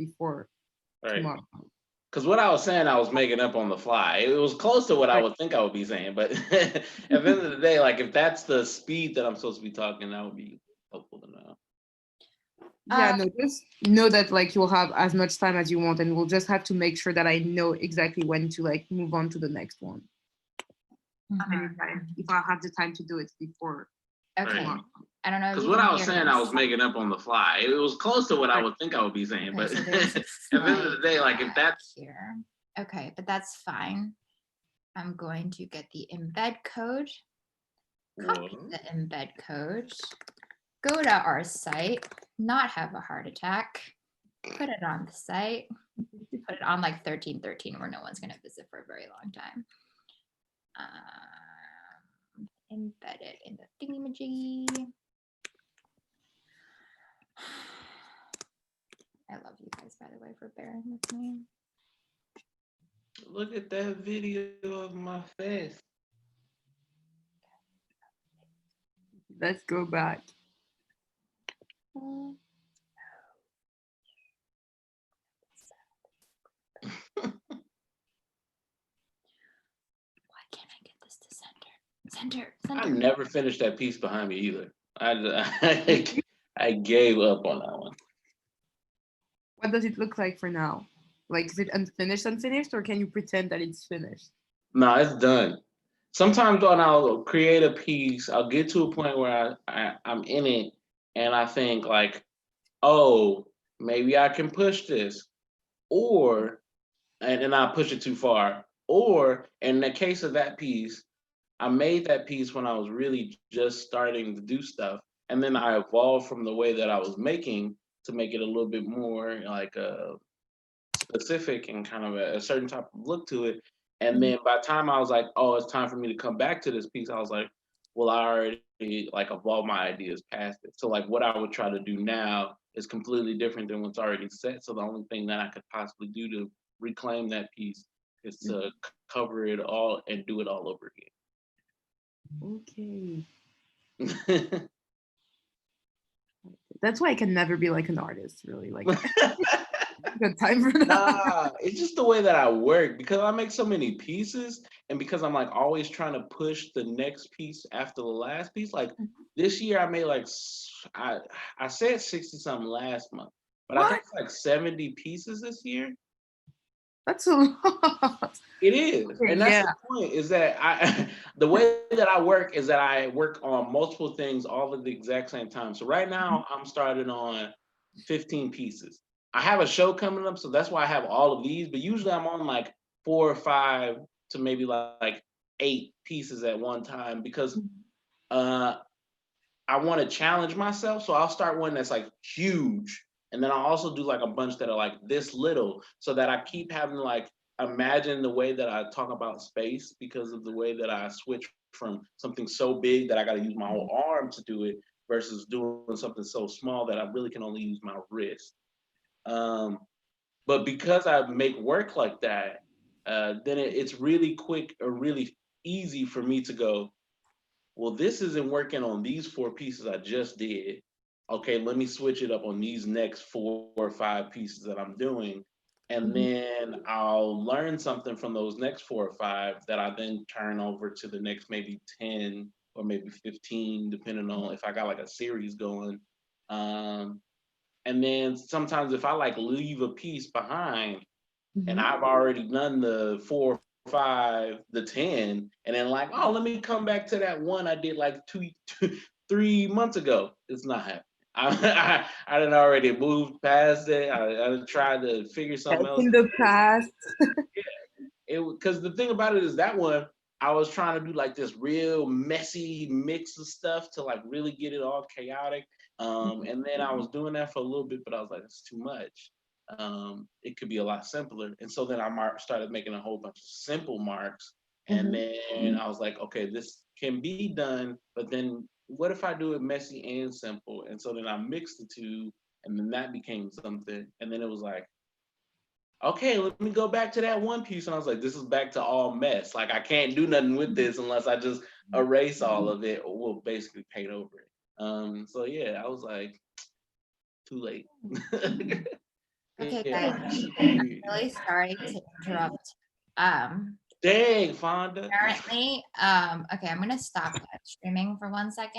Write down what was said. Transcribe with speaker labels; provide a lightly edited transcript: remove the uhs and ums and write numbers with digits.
Speaker 1: before
Speaker 2: Right.
Speaker 1: tomorrow.
Speaker 2: Because what I was saying, I was making up on the fly. It was close to what I
Speaker 1: Right.
Speaker 2: would think I would be saying, but at the end of the day, like if that's the speed that I'm supposed to be talking, that would be helpful to know.
Speaker 1: Yeah, no, just know that like you'll have as much time as you want, and we'll just have to make sure that I know exactly when to like move on to the next one. Anytime, if I have the time to do it before
Speaker 3: Okay.
Speaker 2: Right.
Speaker 1: tomorrow.
Speaker 3: I don't know if
Speaker 2: Because
Speaker 3: you
Speaker 2: what
Speaker 3: can
Speaker 2: I was
Speaker 3: hear
Speaker 2: saying, I was making up on the fly. It was close to what I would think I would be saying,
Speaker 3: Okay,
Speaker 2: but
Speaker 3: so
Speaker 2: at
Speaker 3: there's
Speaker 2: the
Speaker 3: a
Speaker 2: end of the day, like if
Speaker 3: slight
Speaker 2: that's
Speaker 3: here. Okay, but that's fine. I'm going to get the embed code, copy the embed code, go to our site, not have a heart attack, put it on the site, put it on like 1313 where no one's going to visit for a very long time. Embed it in the thingamajiggy. I love you guys, by the way, for bearing with me.
Speaker 2: look at that video of my face.
Speaker 1: Let's go back.
Speaker 3: Why can't I get this to center?
Speaker 2: I
Speaker 3: Center.
Speaker 2: never finished that piece behind me either. I gave up on that one.
Speaker 1: What does it look like for now? Like, is it unfinished, or can you pretend that it's finished?
Speaker 2: No, it's done. Sometimes when I'll create a piece, I'll get to a point where I'm in it and I think like, oh, maybe I can push this. Or, and I push it too far. Or in the case of that piece, I made that piece when I was really just starting to do stuff. And then I evolved from the way that I was making to make it a little bit more like specific and kind of a certain type of look to it. And then by the time I was like, oh, it's time for me to come back to this piece, I was like, well, I already like evolved my ideas past it. So like what I would try to do now is completely different than what's already set. So the only thing that I could possibly do to reclaim that piece is to cover it all and do it all over
Speaker 1: Okay.
Speaker 2: again.
Speaker 1: That's why I can never be like an artist, really. Like, good time for that.
Speaker 2: Nah, it's just the way that I work because I make so many pieces and because I'm like always trying to push the next piece after the last piece. Like this year I made like I said 60 something last month, but I think it's like 70 pieces this year.
Speaker 1: That's a lot.
Speaker 2: It is.
Speaker 1: Okay,
Speaker 2: And that's
Speaker 1: yeah.
Speaker 2: the point is that I the way that I work is that I work on multiple things all at the exact same time. So right now I'm started on 15 pieces. I have a show coming up, so that's why I have all of these, but usually I'm on like 4 or 5 to maybe like 8 pieces at one time because uh I want to challenge myself. So I'll start one that's like huge. And then I'll also do like a bunch that are like this little so that I keep having to like imagine the way that I talk about space because of the way that I switch from something so big that I got to use my whole arm to do it versus doing something so small that I really can only use my wrist. Um, but because I make work like that, then it's really quick or really easy for me to go, well, this isn't working on these 4 pieces I just did. Okay, let me switch it up on these next 4 or 5 pieces that I'm doing. And then I'll learn something from those next 4 or 5 that I then turn over to the next maybe 10 or maybe 15, depending on if I got like a series going. And then sometimes if I like leave a piece behind, and I've already done the 4 or 5, the 10, and then like, oh, let me come back to that one I did like 3 months ago. It's not happening. I done already moved past it. I tried to figure something
Speaker 1: That's
Speaker 2: else.
Speaker 1: in the past.
Speaker 2: It because the thing about it is that one I was trying to do like this real messy mix of stuff to like really get it all chaotic. And then I was doing that for a little bit, but I was like, it's too much. It could be a lot simpler. And so then I started making a whole bunch of simple marks. And then I was like, okay, this can be done, but then what if I do it messy and simple? And so then I mixed the two, and then that became something. And then it was like, okay, let me go back to that one piece. And I was like, this is back to all mess. Like I can't do nothing with this unless I just erase all of it or we'll basically paint over it. So yeah, I was like, too late.
Speaker 3: Okay,
Speaker 2: Yeah.
Speaker 3: guys, I'm really sorry to interrupt.
Speaker 2: Dang, Fonda.
Speaker 3: Apparently, okay, I'm gonna stop streaming for 1 second.